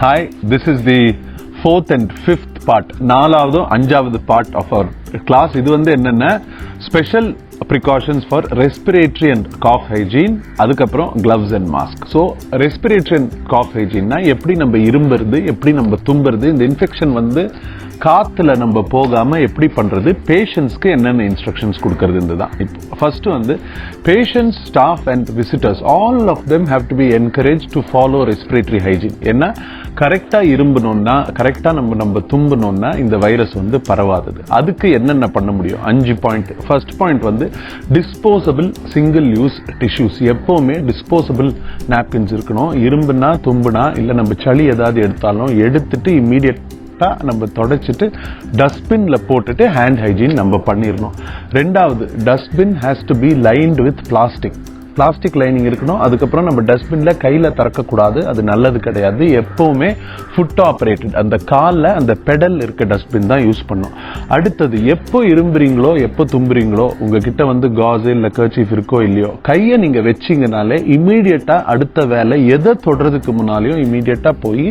Hi, this is the fourth and fifth part. நாலாவது அஞ்சாவது part of our class. இது வந்து என்னன்னா special precautions for respiratory and cough hygiene. அதுக்கப்புறம் gloves and mask. So respiratory and cough hygiene னா எப்படி நம்ம இரும்புறது, எப்படி நம்ம தும்புறது, இந்த இன்ஃபெக்ஷன் வந்து காத்துல நம்ம போகாம எப்படி பண்றது, பேஷண்ட்ஸ்க்கு என்னென்ன இன்ஸ்ட்ரக்ஷன்ஸ் கொடுக்கறது தான். இப்போ ஃபர்ஸ்ட் வந்து patients, staff and visitors all of them have to be encourage to follow respiratory hygiene. ஏன்னா கரெக்டா இரும்பணும்னா, கரெக்டா நம்ம தும்பணும்னா இந்த வைரஸ் வந்து பரவாதது. அதுக்கு என்னென்ன பண்ண முடியும்? 5 பாயிண்ட். ஃபர்ஸ்ட் பாயிண்ட் வந்து டிஸ்போசபிள் சிங்கிள் யூஸ் டிஷ்யூஸ். எப்பவுமே டிஸ்போசபிள் நாப்கின்ஸ் இருக்கணும். இரும்புனா தும்புனா இல்லை நம்ம சளி ஏதாவது எடுத்தாலும் எடுத்துட்டு இம்மீடியட் நம்ம தொடச்சிட்டு டஸ்ட்பின்ல போட்டுட்டு ஹேண்ட் ஹைஜீன் நம்ம பண்ணிடணும். ரெண்டாவது, dustbin has to be lined with plastic lining இருக்கணும். அதுக்கப்புறம் நம்ம டஸ்ட்பின்ல கையில திறக்கக்கூடாது, அது நல்லது கிடையாது. எப்பவுமே ஃபுட் ஆப்ரேட்டட், அந்த காலில் அந்த பெடல் இருக்க டஸ்ட்பின் தான் யூஸ் பண்ணும். அடுத்தது, எப்போ இரும்புறீங்களோ எப்போ தும்புறீங்களோ உங்ககிட்ட வந்து காஸ் இல்லை கர்ச்சீஃப் இருக்கோ இல்லையோ, கையை நீங்க வச்சிங்கனாலே இமீடியட்டா அடுத்த வேலை எதை தொடறதுக்கு முன்னாலேயும் இமீடியட்டா போய்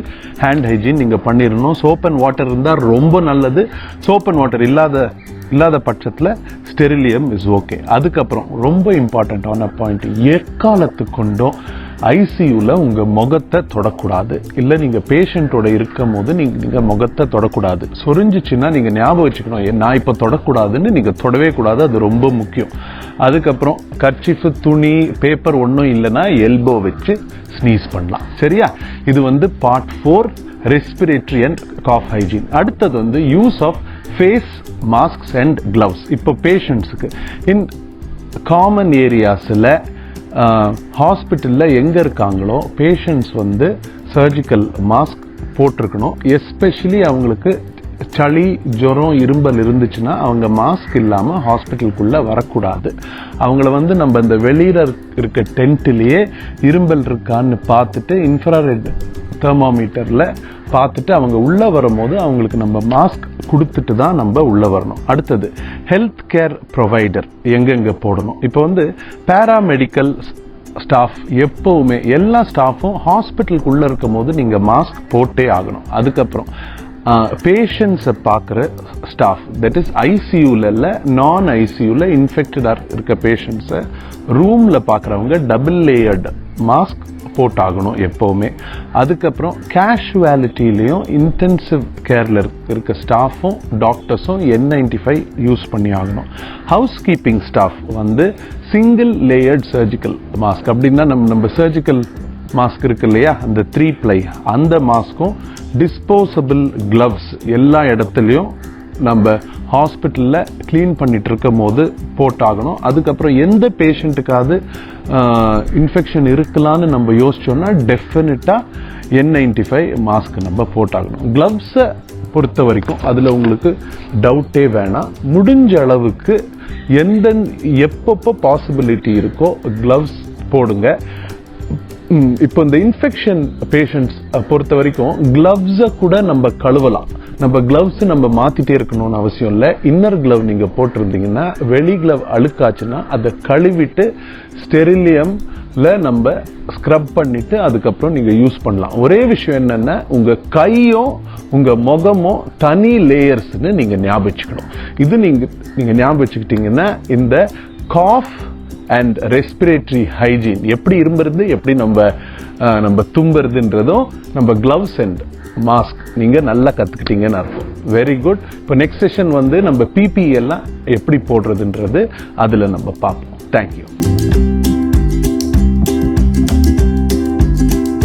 ஹேண்ட் ஹைஜீன் நீங்க பண்ணிடணும். சோப் அண்ட் வாட்டர் இருந்தால் ரொம்ப நல்லது. சோப் அண்ட் வாட்டர் இல்லாத பட்சத்தில் ஸ்டெரிலியம் இஸ் ஓகே. அதுக்கப்புறம் ரொம்ப இம்பார்ட்டண்ட்டான பாயிண்ட், எக்காலத்து கொண்டும் ஐசியூல உங்க முகத்தை தொடக்கூடாது. இல்லை நீங்க பேஷண்டோட இருக்கும் போது நீங்க முகத்தை தொடக்கூடாது. சொரிஞ்சிச்சுன்னா நீங்க ஞாபகம் வச்சுக்கணும், நான் இப்போ தொடக்கூடாதுன்னு நீங்க தொடவே கூடாது, அது ரொம்ப முக்கியம். அதுக்கப்புறம் கர்ச்சீஃப், துணி, பேப்பர் ஒன்றும் இல்லைன்னா எல்போ வச்சு ஸ்னீஸ் பண்ணலாம். சரியா? இது வந்து part 4 respiratory and cough hygiene. அடுத்தது வந்து use of face masks and gloves. இப்போ பேஷண்ட்ஸுக்கு இன் காமன் ஏரியாஸில் ஹாஸ்பிட்டலில் எங்கே இருக்காங்களோ பேஷண்ட்ஸ் வந்து சர்ஜிக்கல் மாஸ்க் போட்டிருக்கணும். எஸ்பெஷலி அவங்களுக்கு சளி, ஜுரம், இரும்பல் இருந்துச்சுன்னா அவங்க மாஸ்க் இல்லாமல் ஹாஸ்பிட்டலுக்குள்ளே வரக்கூடாது. அவங்கள வந்து நம்ம இந்த வெளியில் இருக்க டென்ட்லேயே இரும்பல் இருக்கான்னு பார்த்துட்டு இன்ஃப்ராரெட் தெர்மோமீட்டரில் பார்த்துட்டு அவங்க உள்ளே வரும்போது அவங்களுக்கு நம்ம மாஸ்க் கொடுத்துட்டு தான் நம்ம உள்ளே வரணும். அடுத்தது, ஹெல்த் கேர் ப்ரொவைடர் எங்கெங்கே போடணும். இப்போ வந்து பேராமெடிக்கல் ஸ்டாஃப், எப்பவுமே எல்லா ஸ்டாஃபும் ஹாஸ்பிட்டலுக்குள்ளே இருக்கும் போது நீங்கள் மாஸ்க் போட்டே ஆகணும். அதுக்கப்புறம் பேஷண்ட்ஸை பார்க்குற ஸ்டாஃப், தட் இஸ் ஐசியூவில் இல்லை, நான் ஐசியூவில் இன்ஃபெக்டடாக இருக்க பேஷண்ட்ஸை ரூமில் பார்க்குறவங்க டபுள் லேயர்டு மாஸ்க் போட்டாகணும் எப்பவுமே. அதுக்கப்புறம் கேஷுவாலிட்டிலையும் இன்டென்சிவ் கேரில் இருக்க ஸ்டாஃபும் டாக்டர்ஸும் N95 யூஸ் பண்ணி ஆகணும். ஹவுஸ் கீப்பிங் ஸ்டாஃப் வந்து சிங்கிள் லேயர்ட் சர்ஜிக்கல் மாஸ்க், அப்படின்னா நம்ம சர்ஜிக்கல் மாஸ்க் இருக்கு இல்லையா, அந்த 3 ply அந்த மாஸ்க்கும் டிஸ்போசபிள் கிளவ்ஸ் எல்லா இடத்துலையும் நம்ம ஹாஸ்பிட்டலில் க்ளீன் பண்ணிட்டு இருக்கும் போது போட்டாகணும். அதுக்கப்புறம் எந்த பேஷண்ட்டுக்காவது இன்ஃபெக்ஷன் இருக்கலான்னு நம்ம யோசிச்சோம்னா டெஃபினட்டாக N95 மாஸ்க் நம்ம போட்டாகணும். கிளவ்ஸை பொறுத்த வரைக்கும் அதில் உங்களுக்கு டவுட்டே வேணாம். முடிஞ்ச அளவுக்கு எப்பப்போ பாசிபிலிட்டி இருக்கோ கிளவ்ஸ் போடுங்க. இப்போ இந்த இன்ஃபெக்ஷன் பேஷண்ட்ஸ் பொறுத்த வரைக்கும் கிளவ்ஸை கூட நம்ம கழுவலாம். நம்ம கிளவ்ஸ் நம்ம மாத்திட்டே இருக்கணும்னு அவசியம் இல்லை. இன்னர் கிளவ் நீங்க போட்டிருந்தீங்கன்னா வெளி கிளவ் அழுக்காச்சுன்னா அதை கழுவிட்டு ஸ்டெரிலியம்ல நம்ம ஸ்க்ரப் பண்ணிட்டு அதுக்கப்புறம் நீங்க யூஸ் பண்ணலாம். ஒரே விஷயம் என்னன்னா, உங்க கையும் உங்க முகமும் தனி லேயர்ஸ்ன்னு நீங்க ஞாபகம் வச்சுக்கணும். இது நீங்க ஞாபகம் வச்சுக்கிட்டீங்கன்னா இந்த காஃப் அண்ட் ரெஸ்பிரேட்டரி ஹைஜீன், எப்படி இரும்புறது, எப்படி நம்ம தும்புறதுன்றதும் நம்ம கிளவ்ஸ் அண்ட் மாஸ்க் நீங்க நல்லா கத்துக்கிட்டீங்கன்னு அர்த்தம். Very good. இப்போ நெக்ஸ்ட் செஷன் வந்து நம்ம PPE எல்லாம் எப்படி போடுறதுன்றது அதுல நம்ம பார்ப்போம். தேங்க்யூ.